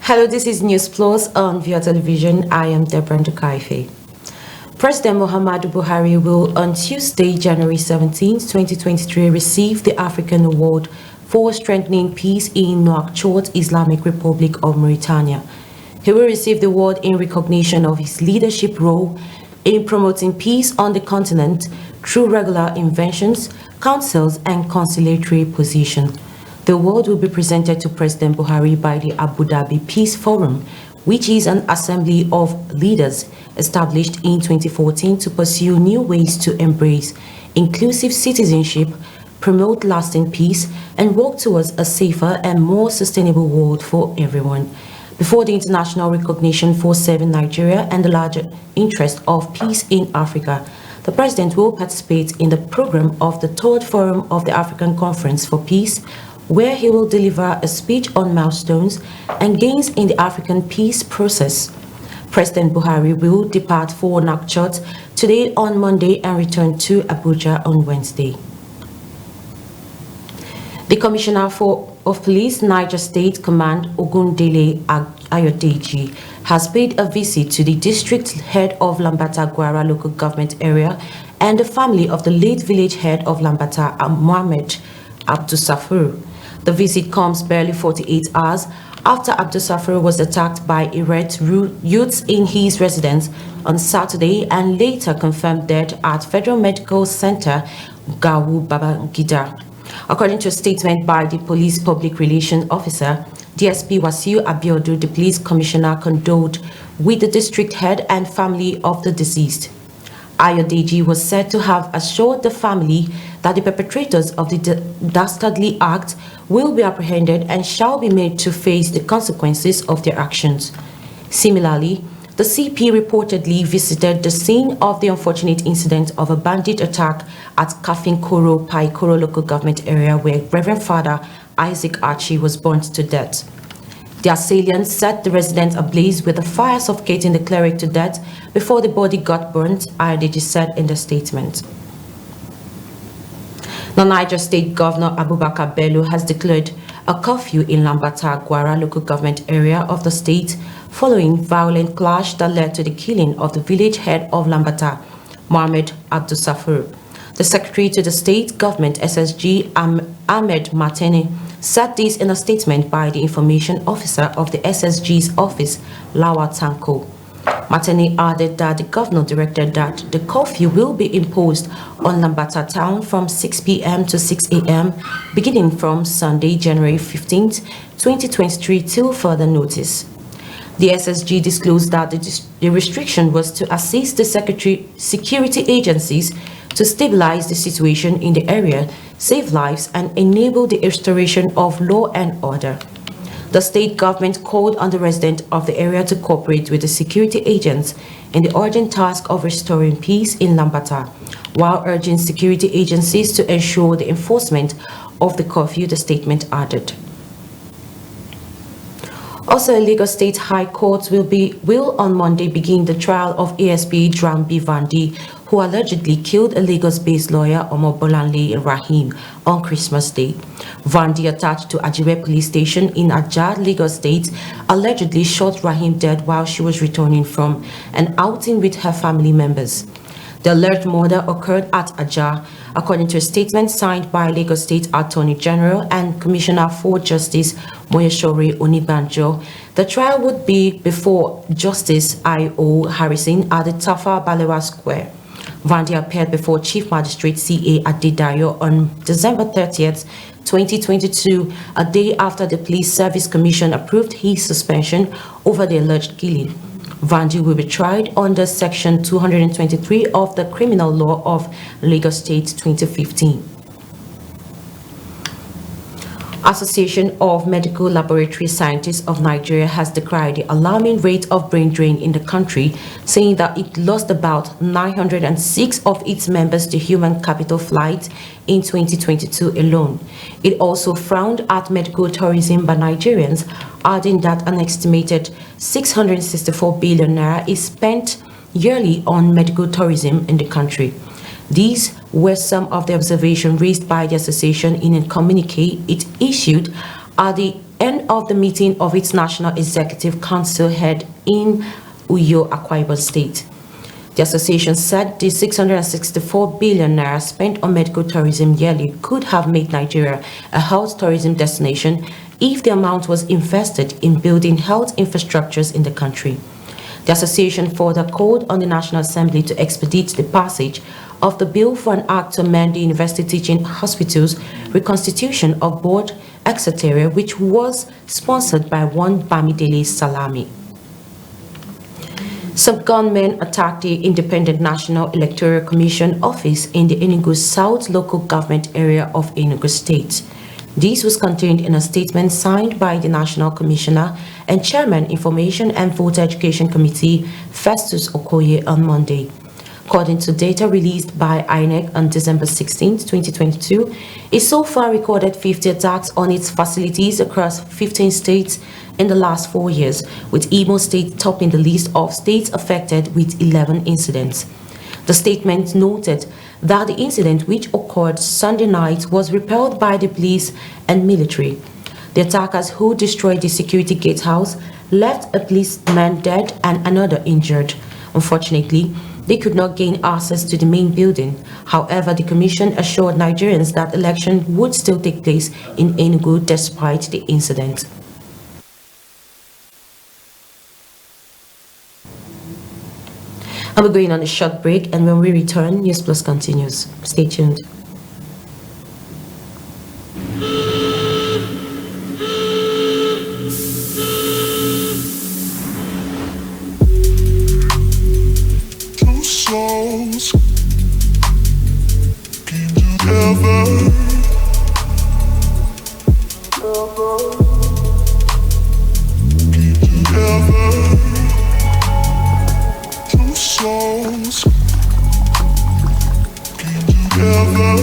Hello, this is NEWSPLUS on Via Television. I am Deborah Ndukaife. President Muhammadu Buhari will on Tuesday, January 17, 2023, receive the African Award for Strengthening Peace in Nouakchott, Islamic Republic of Mauritania. He will receive the award in recognition of his leadership role in promoting peace on the continent through regular inventions, councils, and conciliatory position. The award will be presented to President Buhari by the Abu Dhabi Peace Forum, which is an assembly of leaders established in 2014 to pursue new ways to embrace inclusive citizenship, promote lasting peace, and work towards a safer and more sustainable world for everyone. Before the international recognition for serving Nigeria and the larger interest of peace in Africa, the President will participate in the program of the Third Forum of the African Conference for Peace, where he will deliver a speech on milestones and gains in the African peace process. President Buhari will depart for Nouakchott today on Monday and return to Abuja on Wednesday. The Commissioner of Police, Niger State Command, Ogundele Ayodeji, has paid a visit to the district head of Lambata Gwara local government area and the family of the late village head of Lambata, Mohamed Abdusafur. The visit comes barely 48 hours after Abdusafur was attacked by erect youths in his residence on Saturday and later confirmed dead at Federal Medical Center, Gawu Babangida. According to a statement by the police public relations officer, DSP Wasiu Abiodun, the police commissioner, condoled with the district head and family of the deceased. Ayodeji was said to have assured the family that the perpetrators of the dastardly act will be apprehended and shall be made to face the consequences of their actions. Similarly, the CP reportedly visited the scene of the unfortunate incident of a bandit attack at Kafinkoro, Paikoro local government area where Reverend Father Isaac Archie was burnt to death. The assailants set the residence ablaze with a fire suffocating the cleric to death before the body got burnt, Ayodeji said in the statement. The Niger State Governor Abubakar Bello has declared a curfew in Lambata Gwara local government area of the state following violent clash that led to the killing of the village head of Lambata, Mohamed Abdusafur. The Secretary to the State Government SSG, Ahmed Matene, said this in a statement by the Information Officer of the SSG's office, Lawa Tanko. Matene added that the governor directed that the curfew will be imposed on Lambata town from 6 p.m. to 6 a.m. beginning from Sunday, January 15, 2023 till further notice. The SSG disclosed that the restriction was to assist the security agencies to stabilize the situation in the area, save lives, and enable the restoration of law and order. The state government called on the residents of the area to cooperate with the security agents in the urgent task of restoring peace in Lambata, while urging security agencies to ensure the enforcement of the curfew, the statement added. Also, Lagos State High Court will on Monday begin the trial of ASP Drambi Vandi, who allegedly killed a Lagos-based lawyer, Omobolanle Rahim, on Christmas Day. Vandi, attached to Ajire Police Station in Ajah, Lagos State, allegedly shot Rahim dead while she was returning from an outing with her family members. The alleged murder occurred at Ajah, according to a statement signed by Lagos State Attorney General and Commissioner for Justice Moyesore Onibanjo. The trial would be before Justice I.O. Harrison at the Tafa Balewa Square. Vandi appeared before Chief Magistrate C.A. Adedayo on December 30th, 2022, a day after the Police Service Commission approved his suspension over the alleged killing. Vandi will be tried under Section 223 of the Criminal Law of Lagos State 2015. Association of Medical Laboratory Scientists of Nigeria has decried the alarming rate of brain drain in the country, saying that it lost about 906 of its members to human capital flight in 2022 alone. It also frowned at medical tourism by Nigerians, adding that an estimated 664 billion naira is spent yearly on medical tourism in the country. These were some of the observations raised by the association in a communique it issued at the end of the meeting of its National Executive Council held in Uyo, Akwa Ibom State. The association said the 664 billion naira spent on medical tourism yearly could have made Nigeria a health tourism destination if the amount was invested in building health infrastructures in the country. The association further called on the National Assembly to expedite the passage of the bill for an act to amend the University Teaching Hospitals reconstitution of board, etc., which was sponsored by one Bamidele Salami. Some gunmen attacked the Independent National Electoral Commission office in the Enugu South local government area of Enugu State. This was contained in a statement signed by the National Commissioner and Chairman Information and Voter Education Committee, Festus Okoye, on Monday. According to data released by INEC on December 16, 2022, it so far recorded 50 attacks on its facilities across 15 states in the last 4 years, with Imo State topping the list of states affected with 11 incidents. The statement noted that the incident, which occurred Sunday night, was repelled by the police and military. The attackers who destroyed the security gatehouse left at least a man dead and another injured. Unfortunately, they could not gain access to the main building. However, the commission assured Nigerians that election would still take place in Enugu despite the incident. And we're going on a short break, and when we return, News Plus continues. Stay tuned. Souls came together. Came together. Two souls came together.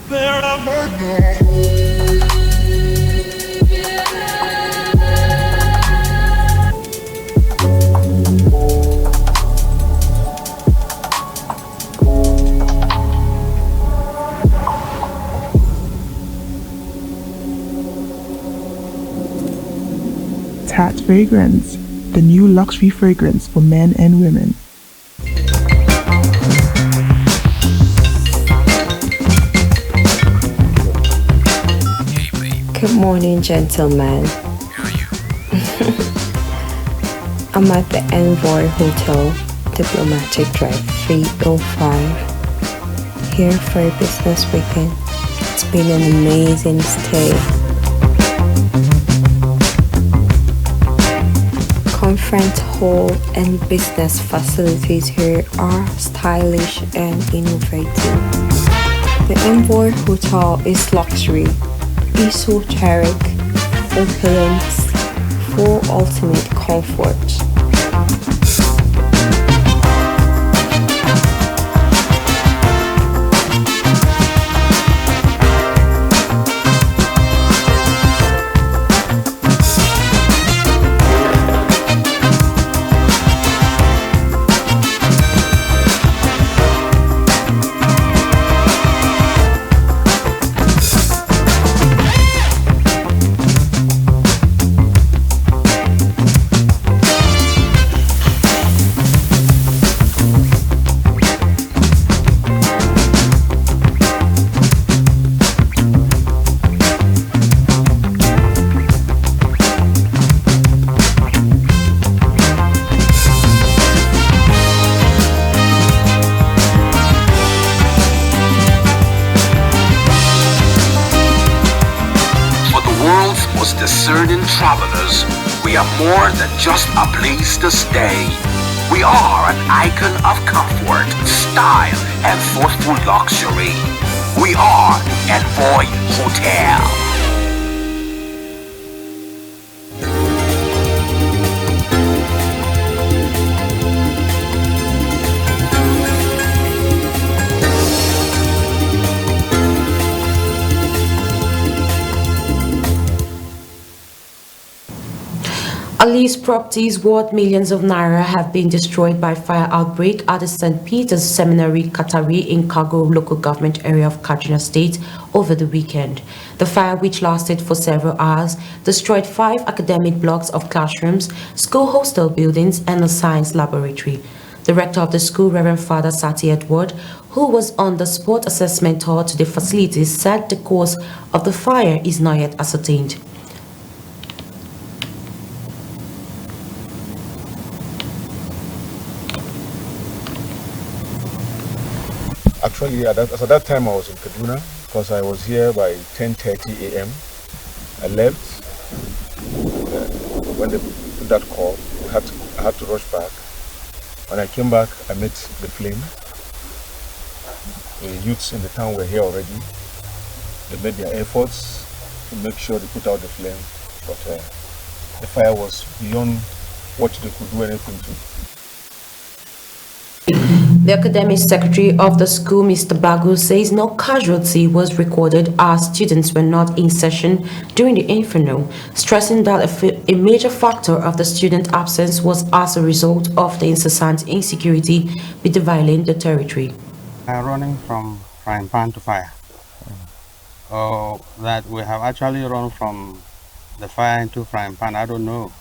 They're not now. Tat Fragrance, the new luxury fragrance for men and women. Good morning, gentlemen. I'm at the Envoy Hotel, Diplomatic Drive 305, here for a business weekend. It's been an amazing stay. Conference hall and business facilities here are stylish and innovative. The Envoy Hotel is luxury, esoteric, opulent, for ultimate comfort. Discerning travelers, we are more than just a place to stay. We are an icon of comfort, style, and thoughtful luxury. We are Envoy Hotel. At least properties worth millions of naira have been destroyed by fire outbreak at the St. Peter's Seminary, Katari in Kago local government area of Kaduna State over the weekend. The fire, which lasted for several hours, destroyed 5 academic blocks of classrooms, school hostel buildings, and a science laboratory. The rector of the school, Reverend Father Sati Edward, who was on the spot assessment tour to the facilities, said the cause of the fire is not yet ascertained. Actually, at that time I was in Kaduna because I was here by 10:30 a.m. I left when they put that call. I had to rush back. When I came back, I met the flame. The youths in the town were here already. They made their efforts to make sure they put out the flame, but the fire was beyond what they could do anything to. The academic secretary of the school, Mr. Bagu, says no casualty was recorded as students were not in session during the inferno, stressing that a major factor of the student absence was as a result of the incessant insecurity bedeviling the territory. Running from frying pan to fire. That we have actually run from the fire into frying pan, I don't know.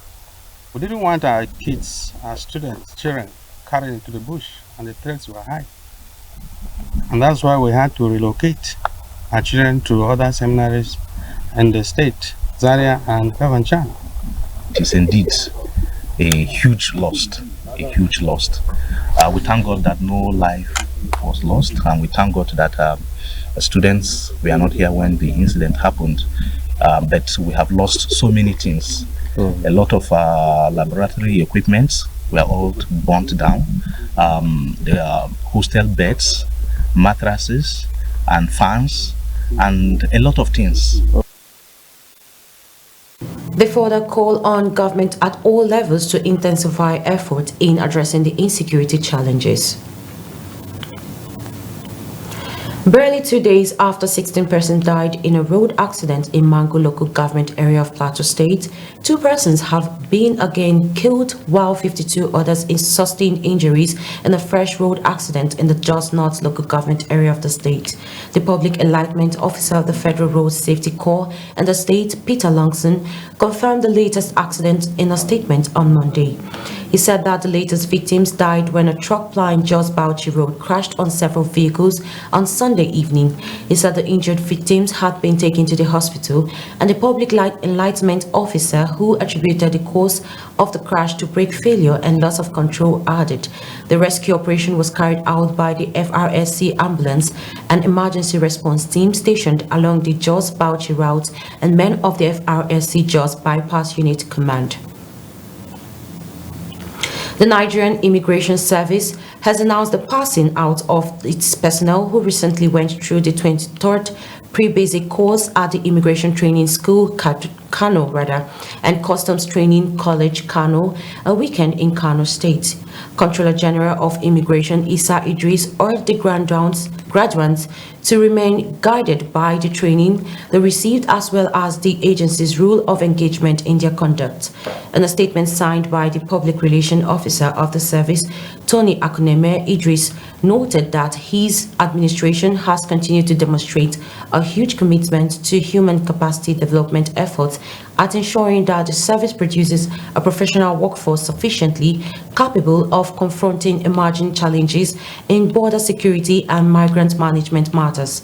We didn't want our kids, our students, children, carried into the bush, and the threats were high. And that's why we had to relocate our children to other seminaries in the state, Zaria and Kafanchan. It is indeed a huge loss, a huge loss. We thank God that no life was lost, and we thank God that students were not here when the incident happened, but we have lost so many things. A lot of laboratory equipment were all burnt down. There are hostel beds, mattresses, and fans, and a lot of things. They further call on government at all levels to intensify effort in addressing the insecurity challenges. Barely 2 days after 16 persons died in a road accident in Mango local government area of Plateau State, 2 persons have been again killed while 52 others sustained injuries in a fresh road accident in the Jos North local government area of the state. The Public Enlightenment Officer of the Federal Road Safety Corps and the state, Peter Longson, confirmed the latest accident in a statement on Monday. He said that the latest victims died when a truck plying Jos Bauchi Road crashed on several vehicles on Sunday evening. He said the injured victims had been taken to the hospital, and the Public Enlightenment Officer, who attributed the cause of the crash to brake failure and loss of control, added the rescue operation was carried out by the FRSC ambulance and emergency response team stationed along the Jos Bauchi route and men of the FRSC Jos Bypass Unit Command. The Nigerian Immigration Service has announced the passing out of its personnel who recently went through the 23rd pre-basic course at the Immigration Training School, Kano, and Customs Training College, Kano, a weekend in Kano State. Controller General of Immigration Isa Idris urged the graduates to remain guided by the training they received as well as the agency's rule of engagement in their conduct. In a statement signed by the Public Relations Officer of the service, Tony Akuneme, Idris noted that his administration has continued to demonstrate a huge commitment to human capacity development efforts at ensuring that the service produces a professional workforce sufficiently capable of confronting emerging challenges in border security and migrant management matters.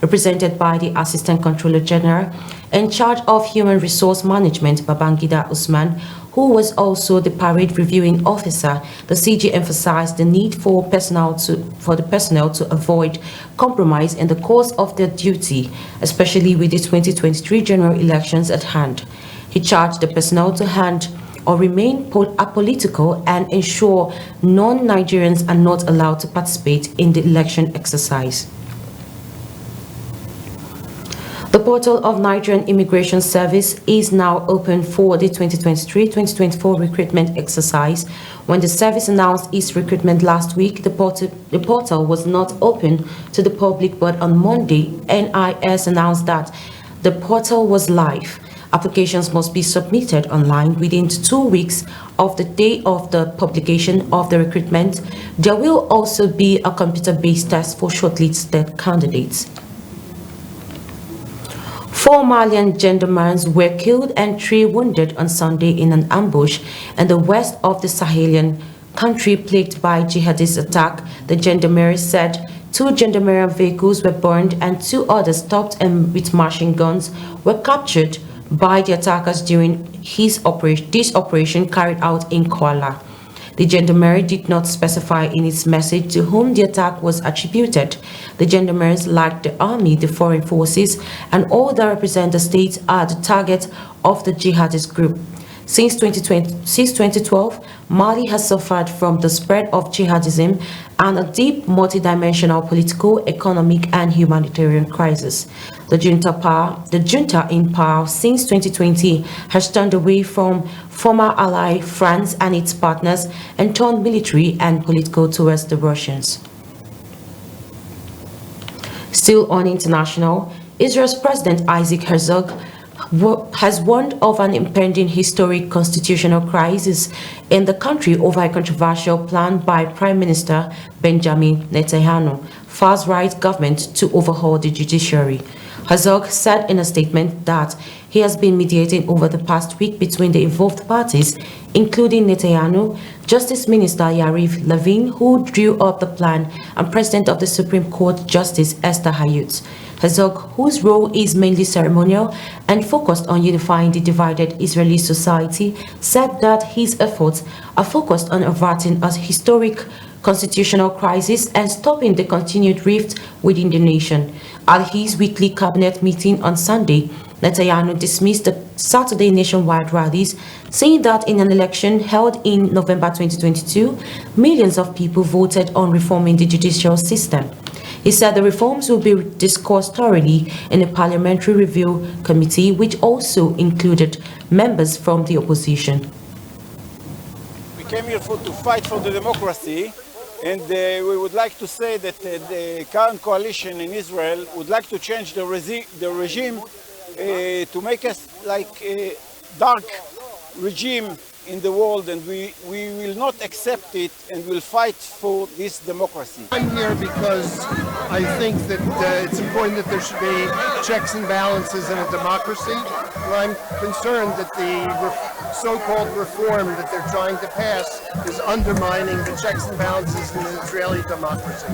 Represented by the Assistant Controller General in charge of Human Resource Management, Babangida Usman, who was also the parade reviewing officer, the CG emphasized the need for the personnel to avoid compromise in the course of their duty, especially with the 2023 general elections at hand. He charged the personnel to remain apolitical and ensure non-Nigerians are not allowed to participate in the election exercise. The portal of Nigerian Immigration Service is now open for the 2023-2024 recruitment exercise. When the service announced its recruitment last week, the portal was not open to the public, but on Monday, NIS announced that the portal was live. Applications must be submitted online within 2 weeks of the day of the publication of the recruitment. There will also be a computer-based test for shortlisted candidates. 4 Malian gendarmes were killed and 3 wounded on Sunday in an ambush in the west of the Sahelian country plagued by jihadist attack. The gendarmerie said 2 gendarmerie vehicles were burned and 2 others stopped and with machine guns were captured by the attackers during this operation carried out in Kuala. The gendarmerie did not specify in its message to whom the attack was attributed. The gendarmeries, like the army, the foreign forces, and all that represent the state, are the target of the jihadist group. Since 2012, Mali has suffered from the spread of jihadism and a deep multidimensional political, economic, and humanitarian crisis. The junta in power since 2020 has turned away from former ally France and its partners and turned military and political towards the Russians. Still on international, Israel's President Isaac Herzog has warned of an impending historic constitutional crisis in the country over a controversial plan by Prime Minister Benjamin Netanyahu, far-right government to overhaul the judiciary. Herzog said in a statement that he has been mediating over the past week between the involved parties, including Netanyahu, Justice Minister Yariv Levin, who drew up the plan, and President of the Supreme Court Justice Esther Hayut. Herzog, whose role is mainly ceremonial and focused on unifying the divided Israeli society, said that his efforts are focused on averting a historic constitutional crisis and stopping the continued rift within the nation. At his weekly cabinet meeting on Sunday, Netanyahu dismissed the Saturday nationwide rallies, saying that in an election held in November 2022, millions of people voted on reforming the judicial system. He said the reforms will be discussed thoroughly in a parliamentary review committee, which also included members from the opposition. We came here to fight for the democracy, and we would like to say that the current coalition in Israel would like to change the regime to make us like a dark regime in the world, and we will not accept it and will fight for this democracy. I'm here because I think that it's important that there should be checks and balances in a democracy. And I'm concerned that the so-called reform that they're trying to pass is undermining the checks and balances in the Israeli democracy.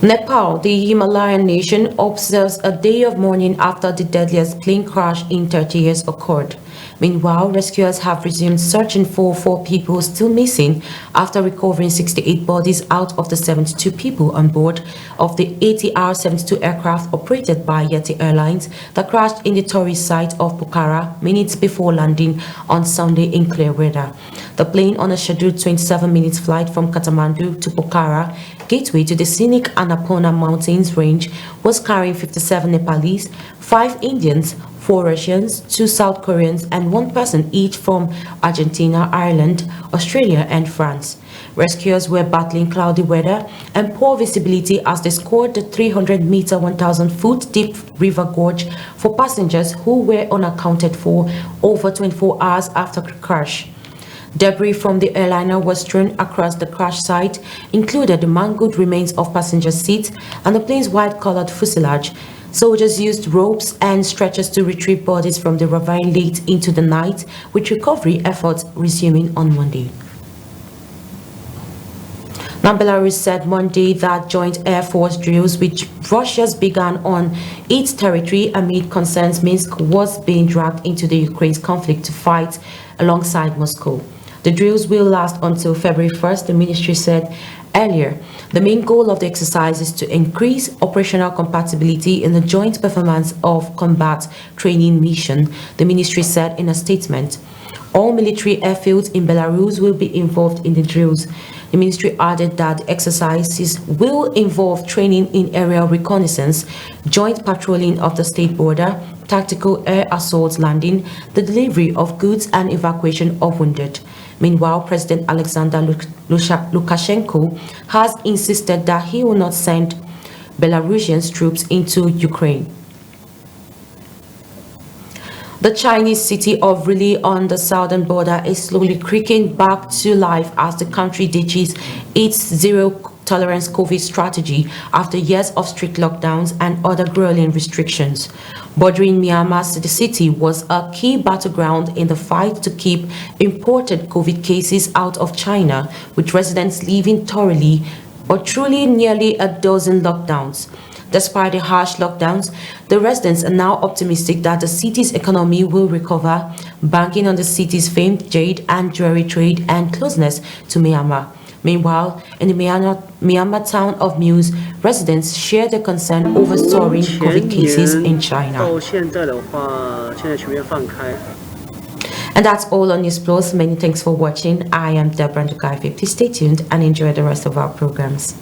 Nepal, the Himalayan nation, observes a day of mourning after the deadliest plane crash in 30 years occurred. Meanwhile, rescuers have resumed searching for 4 people still missing after recovering 68 bodies out of the 72 people on board of the ATR-72 aircraft operated by Yeti Airlines that crashed in the tourist site of Pokhara minutes before landing on Sunday in clear weather. The plane, on a scheduled 27-minute flight from Kathmandu to Pokhara, gateway to the scenic Annapurna Mountains range, was carrying 57 Nepalese, 5 Indians, 4 Russians, 2 South Koreans, and 1 person each from Argentina, Ireland, Australia, and France. Rescuers were battling cloudy weather and poor visibility as they scored the 300-meter, 1,000-foot deep river gorge for passengers who were unaccounted for over 24 hours after the crash. Debris from the airliner was strewn across the crash site, included the mangled remains of passenger seats and the plane's white-colored fuselage. Soldiers used ropes and stretchers to retrieve bodies from the ravine late into the night, with recovery efforts resuming on Monday. Now, Belarus said Monday that joint air force drills which Russia's began on its territory amid concerns Minsk was being dragged into the Ukraine's conflict to fight alongside Moscow. The drills will last until February 1st, the ministry said earlier. The main goal of the exercise is to increase operational compatibility in the joint performance of combat training mission, the ministry said in a statement. All military airfields in Belarus will be involved in the drills. The ministry added that exercises will involve training in aerial reconnaissance, joint patrolling of the state border, tactical air assault landing, the delivery of goods and evacuation of wounded. Meanwhile, President Alexander Lukashenko has insisted that he will not send Belarusian troops into Ukraine. The Chinese city of Rili on the southern border is slowly creaking back to life as the country ditches its zero-tolerance COVID strategy after years of strict lockdowns and other grueling restrictions. Bordering Myanmar, the city was a key battleground in the fight to keep imported COVID cases out of China, with residents living thoroughly or truly nearly a dozen lockdowns. Despite the harsh lockdowns, the residents are now optimistic that the city's economy will recover, banking on the city's famed jade and jewelry trade and closeness to Myanmar. Meanwhile, in the Myanmar town of News, residents share their concern over soaring COVID cases in China. And that's all on NEWSPLUS. Many thanks for watching. I am Deborah Ndukai. Please stay tuned and enjoy the rest of our programs.